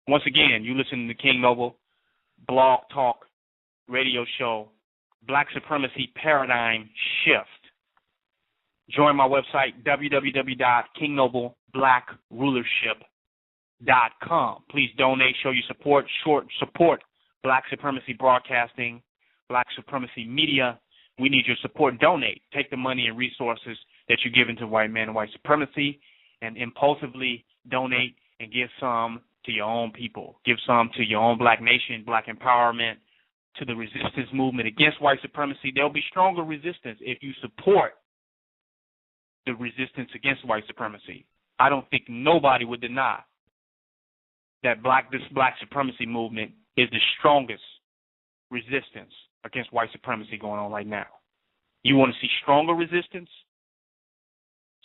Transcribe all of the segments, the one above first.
Once again, you listen to King Noble Blog Talk Radio Show, Black Supremacy Paradigm Shift. Join my website, www.kingnobleBlackRulership.com. Please donate, show your support, support Black Supremacy Broadcasting, Black Supremacy Media. We need your support. Donate. Take the money and resources that you give into white man and white supremacy and impulsively donate and give some to your own people. Give some to your own black nation, black empowerment, to the resistance movement against white supremacy. There'll be stronger resistance if you support the resistance against white supremacy. I don't think nobody would deny that this black supremacy movement is the strongest resistance against white supremacy going on right now. You want to see stronger resistance?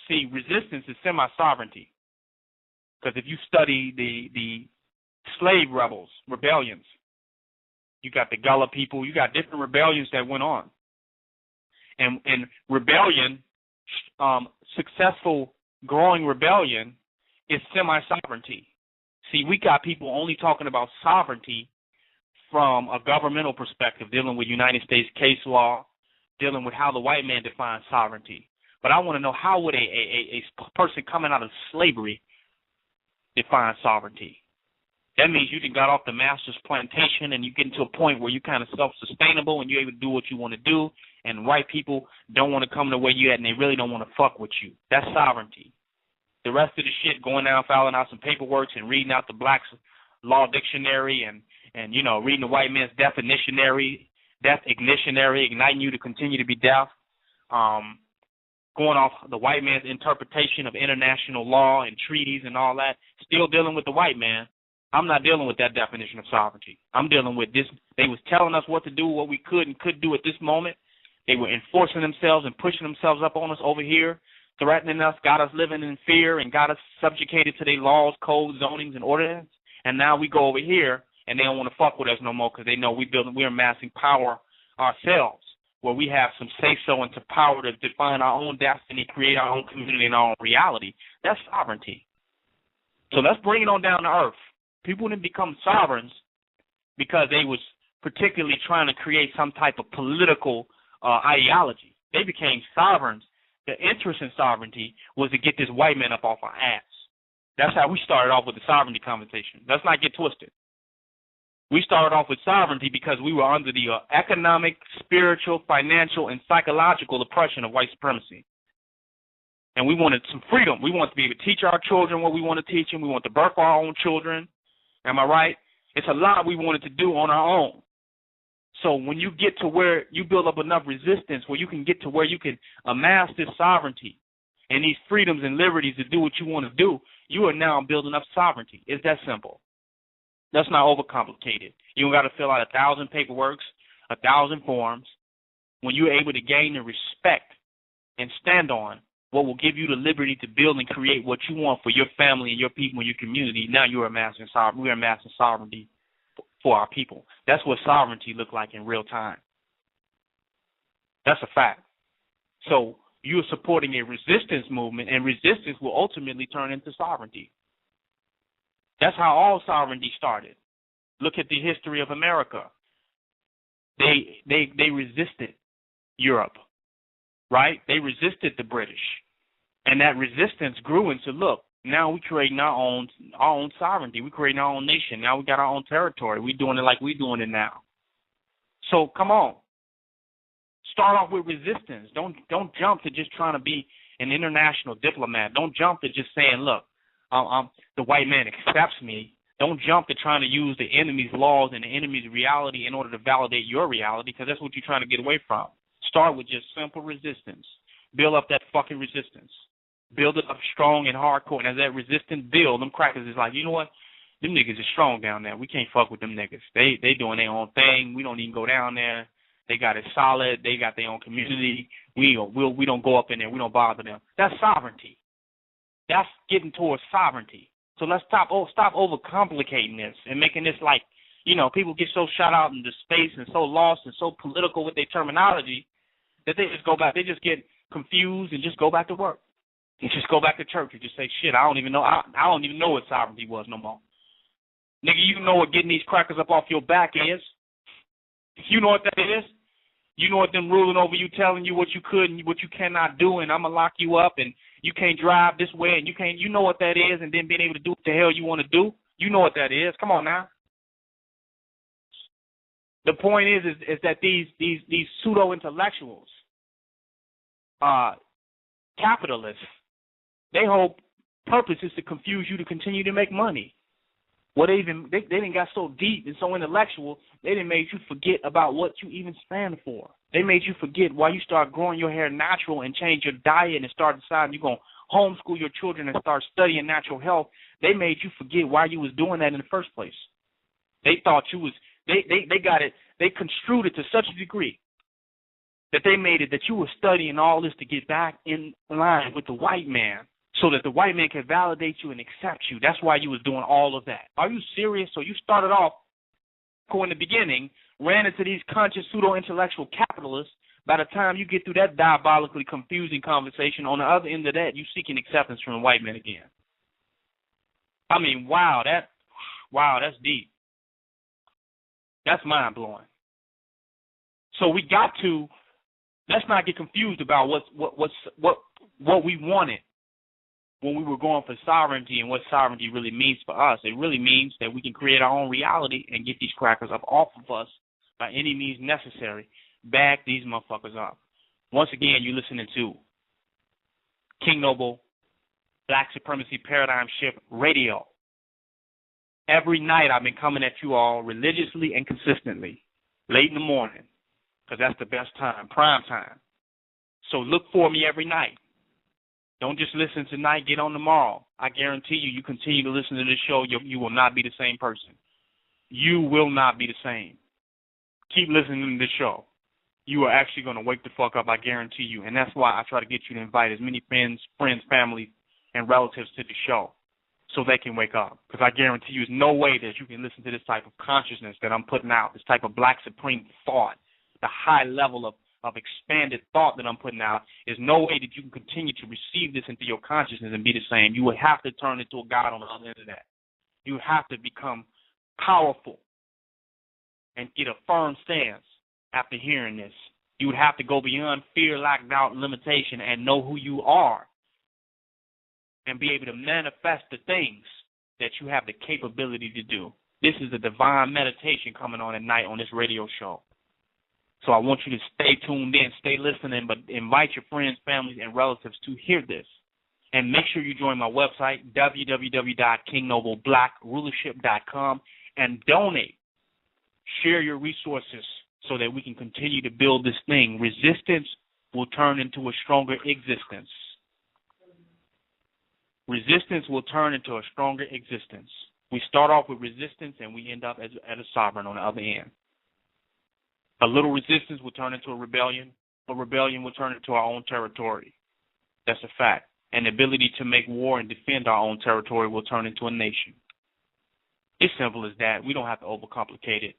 See, resistance is semi-sovereignty. Because if you study the slave rebellions, you got the Gullah people, you got different rebellions that went on. And rebellion, successful growing rebellion, is semi-sovereignty. See, we got people only talking about sovereignty from a governmental perspective, dealing with United States case law, dealing with how the white man defines sovereignty. But I want to know, how would a person coming out of slavery define sovereignty? That means you got off the master's plantation and you get into a point where you're kind of self-sustainable and you're able to do what you want to do, and white people don't want to come the way you at and they really don't want to fuck with you. That's sovereignty. The rest of the shit, going down, filing out some paperwork and reading out the Black's Law Dictionary and reading the white man's definitionary, igniting you to continue to be deaf, going off the white man's interpretation of international law and treaties and all that, still dealing with the white man. I'm not dealing with that definition of sovereignty. I'm dealing with this. They was telling us what to do, what we could and couldn't do at this moment. They were enforcing themselves and pushing themselves up on us over here, threatening us, got us living in fear, and got us subjugated to their laws, codes, zonings, and ordinance. And now we go over here, and they don't want to fuck with us no more because they know we're amassing power ourselves, where we have some say-so and some power to define our own destiny, create our own community and our own reality. That's sovereignty. So let's bring it on down to earth. People didn't become sovereigns because they was particularly trying to create some type of political ideology. They became sovereigns. The interest in sovereignty was to get this white man up off our ass. That's how we started off with the sovereignty conversation. Let's not get twisted. We started off with sovereignty because we were under the economic, spiritual, financial, and psychological oppression of white supremacy. And we wanted some freedom. We wanted to be able to teach our children what we want to teach them. We want to birth our own children. Am I right? It's a lot we wanted to do on our own. So when you get to where you build up enough resistance where you can get to where you can amass this sovereignty and these freedoms and liberties to do what you want to do, you are now building up sovereignty. It's that simple. That's not overcomplicated. You don't got to fill out 1,000 paperworks, 1,000 forms. When you're able to gain the respect and stand on what will give you the liberty to build and create what you want for your family and your people and your community, now we're amassing sovereignty for our people. That's what sovereignty look like in real time. That's a fact. So you're supporting a resistance movement, and resistance will ultimately turn into sovereignty. That's how all sovereignty started. Look at the history of America. They resisted Europe, right? They resisted the British. And that resistance grew into, look, now we're creating our own sovereignty. We're creating our own nation. Now we got our own territory. We're doing it like we're doing it now. So come on. Start off with resistance. Don't jump to just trying to be an international diplomat. Don't jump to just saying, look, the white man accepts me. Don't jump to trying to use the enemy's laws and the enemy's reality in order to validate your reality, because that's what you're trying to get away from. Start with just simple resistance. Build up that fucking resistance. Build it up strong and hardcore. And as that resistance builds, them crackers is like, you know what? Them niggas is strong down there. We can't fuck with them niggas. They doing their own thing. We don't even go down there. They got it solid. They got their own community. We don't go up in there. We don't bother them. That's sovereignty. That's getting towards sovereignty. So let's stop overcomplicating this and making this like, people get so shot out into space and so lost and so political with their terminology that they just go back. They just get confused and just go back to work. And just go back to church and just say, shit, I don't even know what sovereignty was no more. Nigga, you know what getting these crackers up off your back is. You know what that is? You know what them ruling over you, telling you what you could and what you cannot do, and I'm going to lock you up, and you can't drive this way, and you know what that is, and then being able to do what the hell you want to do? You know what that is. Come on now. The point is that these pseudo-intellectuals, capitalists, their whole purpose is to confuse you to continue to make money. Well, they didn't got so deep and so intellectual, they didn't make you forget about what you even stand for. They made you forget why you start growing your hair natural and change your diet and start deciding you're going to homeschool your children and start studying natural health. They made you forget why you was doing that in the first place. They thought you was, they got it, they construed it to such a degree that they made it that you were studying all this to get back in line with the white man, so that the white man can validate you and accept you. That's why you was doing all of that. Are you serious? So you started off, in the beginning, ran into these conscious pseudo-intellectual capitalists. By the time you get through that diabolically confusing conversation, on the other end of that, you seeking acceptance from the white man again. I mean, wow, that's deep. That's mind-blowing. So we got to, let's not get confused about what we wanted when we were going for sovereignty and what sovereignty really means for us. It really means that we can create our own reality and get these crackers up off of us by any means necessary. Bag these motherfuckers up. Once again, you're listening to King Noble, Black Supremacy Paradigm Shift Radio. Every night I've been coming at you all religiously and consistently, late in the morning, because that's the best time, prime time. So look for me every night. Don't just listen tonight, get on tomorrow. I guarantee you continue to listen to this show, you will not be the same person. You will not be the same. Keep listening to this show. You are actually going to wake the fuck up, I guarantee you. And that's why I try to get you to invite as many friends, family, and relatives to the show so they can wake up. Because I guarantee you there's no way that you can listen to this type of consciousness that I'm putting out, this type of black supreme thought, the high level of expanded thought that I'm putting out. There's no way that you can continue to receive this into your consciousness and be the same. You would have to turn into a God on the other end of that. You have to become powerful and get a firm stance after hearing this. You would have to go beyond fear, lack, doubt, and limitation and know who you are and be able to manifest the things that you have the capability to do. This is a divine meditation coming on at night on this radio show. So I want you to stay tuned in, stay listening, but invite your friends, families, and relatives to hear this. And make sure you join my website, www.kingnobleblackrulership.com, and donate. Share your resources so that we can continue to build this thing. Resistance will turn into a stronger existence. Resistance will turn into a stronger existence. We start off with resistance, and we end up at a sovereign on the other end. A little resistance will turn into a rebellion. A rebellion will turn into our own territory. That's a fact. And the ability to make war and defend our own territory will turn into a nation. It's simple as that. We don't have to overcomplicate it.